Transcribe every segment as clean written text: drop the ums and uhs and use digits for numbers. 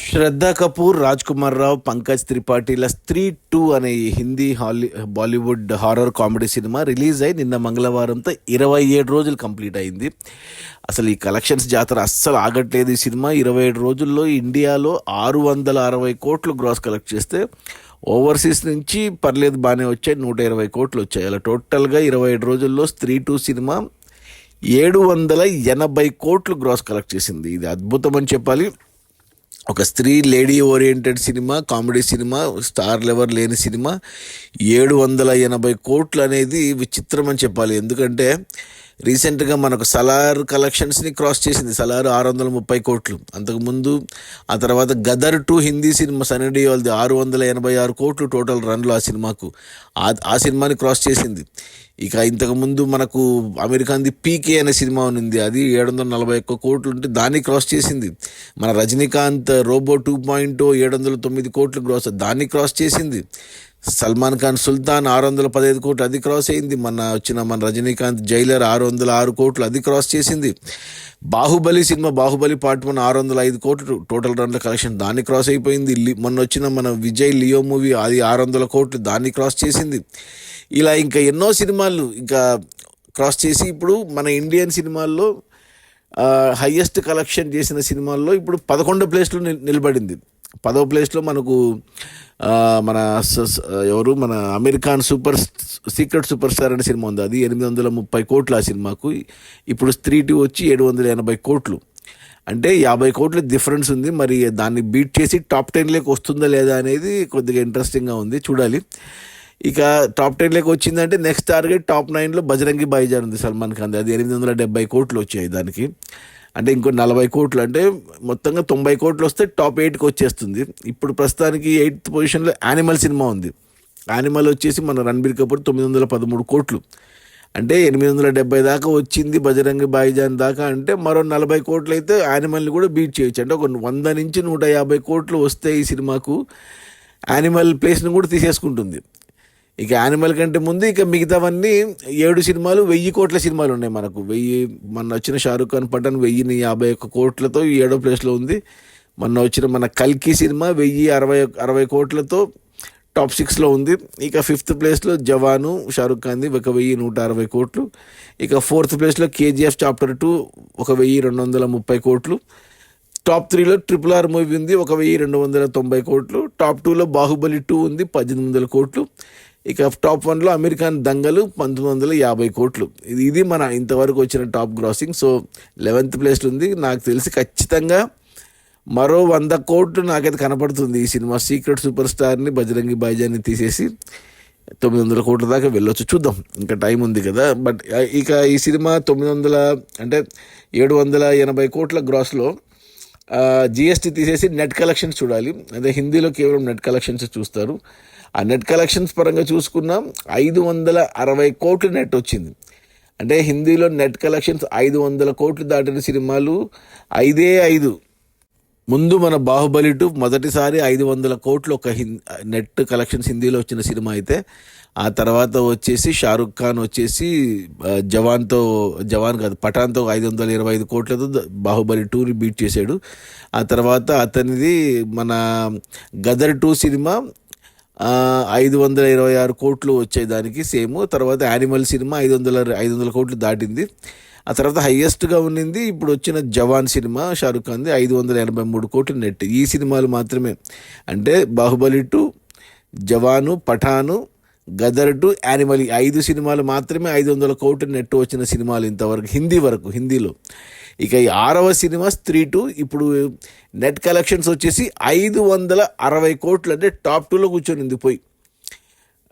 శ్రద్ధా కపూర్, రాజ్ కుమార్ రావు, పంకజ్ త్రిపాఠిల స్త్రీ 2 అనే ఈ Hindi Bollywood horror comedy cinema release అయి నిన్న మంగళవారంతో 27 రోజులు కంప్లీట్ అయింది. అసలు ఈ కలెక్షన్స్ జాతర అస్సలు ఆగట్లేదు. ఈ సినిమా 27 రోజుల్లో ఇండియాలో 660 కోట్లు గ్రాస్ కలెక్ట్ చేస్తే ఓవర్సీస్ నుంచి పర్లేదు బాగానే వచ్చాయి, 120 కోట్లు వచ్చాయి. అలా టోటల్గా 27 రోజుల్లో స్త్రీ 2 సినిమా 780 కోట్లు గ్రాస్ కలెక్ట్ చేసింది. ఇది అద్భుతం అని చెప్పాలి. ఒక స్త్రీ lady oriented cinema, comedy cinema, star lever లేని సినిమా 780 కోట్లు అనేది విచిత్రం అని చెప్పాలి. ఎందుకంటే రీసెంట్గా మనకు సలార్ కలెక్షన్స్ని క్రాస్ చేసింది. సలార్ 630 కోట్లు అంతకుముందు. ఆ తర్వాత గదర్ 2 హిందీ సినిమా సన్నీ డియోల్ది 686 కోట్లు టోటల్ రన్లో ఆ సినిమాకు. ఆ సినిమాని క్రాస్ చేసింది. ఇక ఇంతకుముందు మనకు అమెరికాది పీకే అనే సినిమా ఉంది, అది 741 కోట్లు ఉంటే దాన్ని క్రాస్ చేసింది. మన రజనీకాంత్ రోబో 2.0 709 కోట్లు గ్రాస్, దాన్ని క్రాస్ చేసింది. సల్మాన్ ఖాన్ సుల్తాన్ 615 కోట్లు, అది క్రాస్ అయింది. మన రజనీకాంత్ జైలర్ 606 కోట్లు, అది క్రాస్ చేసింది. బాహుబలి సినిమా, బాహుబలి పార్ట్ 1 605 కోట్లు టోటల్ రన్ల కలెక్షన్, దాన్ని క్రాస్ అయిపోయింది. మన విజయ్ లియో మూవీ అది 600 కోట్లు, దాన్ని క్రాస్ చేసింది. ఇలా ఇంకా ఎన్నో సినిమాలు ఇంకా క్రాస్ చేసి ఇప్పుడు మన ఇండియన్ సినిమాల్లో హయ్యెస్ట్ కలెక్షన్ చేసిన సినిమాల్లో ఇప్పుడు 11 ప్లేస్లో నిలబడింది. 10వ ప్లేస్లో మనకు మన అమెరికాన్ సీక్రెట్ సూపర్ స్టార్ అనే సినిమా ఉంది, అది 830 కోట్లు ఆ సినిమాకు. ఇప్పుడు స్త్రీ 2 వచ్చి 780 కోట్లు, అంటే 50 కోట్ల డిఫరెన్స్ ఉంది. మరి దాన్ని బీట్ చేసి టాప్ 10లోకి వస్తుందా లేదా అనేది కొద్దిగా ఇంట్రెస్టింగ్గా ఉంది, చూడాలి. ఇక టాప్ 10లోకి వచ్చిందంటే నెక్స్ట్ టార్గెట్ టాప్ 9లో బజరంగి భాయిజాన్ ఉంది సల్మాన్ ఖాన్, అది 870 కోట్లు వచ్చాయి దానికి. అంటే ఇంకో 40 కోట్లు, అంటే మొత్తంగా 90 కోట్లు వస్తే టాప్ 8కి వచ్చేస్తుంది. ఇప్పుడు ప్రస్తుతానికి 8th పొజిషన్లో యానిమల్ సినిమా ఉంది. యానిమల్ వచ్చేసి మన రణబీర్ కపూర్ 913 కోట్లు, అంటే 870 దాకా వచ్చింది బజరంగి భాయిజాన్ దాకా. అంటే మరో 40 కోట్లు అయితే యానిమల్ని కూడా బీట్ చేయొచ్చు. అంటే ఒక 100 నుంచి 150 కోట్లు వస్తే ఈ సినిమాకు యానిమల్ ప్లేస్ని కూడా తీసేసుకుంటుంది. ఇక యానిమల్ కంటే ముందు ఇక మిగతావన్నీ 7 సినిమాలు 1000 కోట్ల సినిమాలు ఉన్నాయి మనకు. మొన్న వచ్చిన షారూఖ్ ఖాన్ పఠాన్ 1051 కోట్లతో 7వ ప్లేస్లో ఉంది. మొన్న వచ్చిన మన కల్కి సినిమా 1060 కోట్లతో టాప్ 6లో ఉంది. ఇక 5th ప్లేస్లో జవాను షారూఖ్ ఖాన్ది 1160 కోట్లు. ఇక 4th ప్లేస్లో KGF చాప్టర్ 2 1230 కోట్లు. టాప్ 3లో RRR మూవీ ఉంది 1290 కోట్లు. టాప్ 2లో బాహుబలి 2 ఉంది 1800 కోట్లు. ఇక టాప్ 1లో అమెరికన్ దంగలు 1950 కోట్లు. ఇది మన ఇంతవరకు వచ్చిన టాప్ గ్రాసింగ్. సో 11th ప్లేస్లో ఉంది. నాకు తెలిసి ఖచ్చితంగా మరో 100 కోట్లు నాకైతే కనపడుతుంది ఈ సినిమా. సీక్రెట్ సూపర్ స్టార్ని బజరంగి భాయిజాన్ని తీసేసి 900 కోట్ల దాకా వెళ్ళొచ్చు, చూద్దాం, ఇంకా టైం ఉంది కదా. బట్ ఇక ఈ సినిమా 780 కోట్ల గ్రాస్లో GST తీసేసి నెట్ కలెక్షన్స్ చూడాలి. అదే హిందీలో కేవలం నెట్ కలెక్షన్స్ చూస్తారు. ఆ నెట్ కలెక్షన్స్ పరంగా చూసుకున్నా 560 కోట్లు నెట్ వచ్చింది. అంటే హిందీలో నెట్ కలెక్షన్స్ 500 కోట్లు దాటిన సినిమాలు 5 ముందు మన బాహుబలి 2 మొదటిసారి 500 కోట్లు ఒక నెట్ కలెక్షన్స్ హిందీలో వచ్చిన సినిమా అయితే, ఆ తర్వాత వచ్చేసి షారుఖ్ ఖాన్ వచ్చేసి జవాన్ కాదు పఠాన్తో 525 కోట్లతో బాహుబలి 2ని బీట్ చేశాడు. ఆ తర్వాత అతనిది మన గదర్ 2 సినిమా 526 కోట్లు వచ్చాయి దానికి సేమ్. తర్వాత యానిమల్ సినిమా 500 కోట్లు దాటింది. ఆ తర్వాత హయ్యెస్ట్గా ఉన్నింది ఇప్పుడు వచ్చిన జవాన్ సినిమా షారుఖ్ ఖాన్ది 583 కోట్లు నెట్. ఈ సినిమాలు మాత్రమే, అంటే బాహుబలి 2, జవాను, పఠాను, గదర్ 2, యానిమల్, 5 సినిమాలు మాత్రమే 500 కోట్లు నెట్ వచ్చిన సినిమాలు ఇంతవరకు హిందీలో. ఇక ఈ 6వ సినిమా స్త్రీ 2 ఇప్పుడు నెట్ కలెక్షన్స్ వచ్చేసి 560 కోట్లు, అంటే టాప్ 2లో కూర్చొనింది పోయి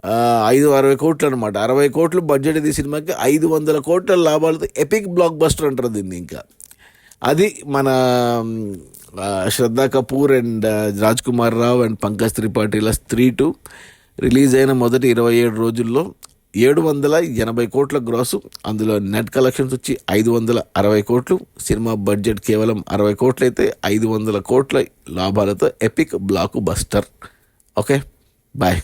560 కోట్లు అనమాట. 60 కోట్లు బడ్జెట్ ఇది సినిమాకి, 500 కోట్ల లాభాలతో ఎపిక్ బ్లాక్ బస్టర్ అంటారు దీన్ని. ఇంకా అది మన శ్రద్ధా కపూర్ అండ్ రాజ్ కుమార్ రావు అండ్ పంకజ్ త్రిపాఠిల స్త్రీ 2 రిలీజ్ అయిన మొదటి 27 రోజుల్లో 780 కోట్ల గ్రాసు. అందులో నెట్ కలెక్షన్స్ వచ్చి 560 కోట్లు. సినిమా బడ్జెట్ కేవలం 60 కోట్లు అయితే 500 కోట్ల లాభాలతో epic blockbuster. Okay, bye.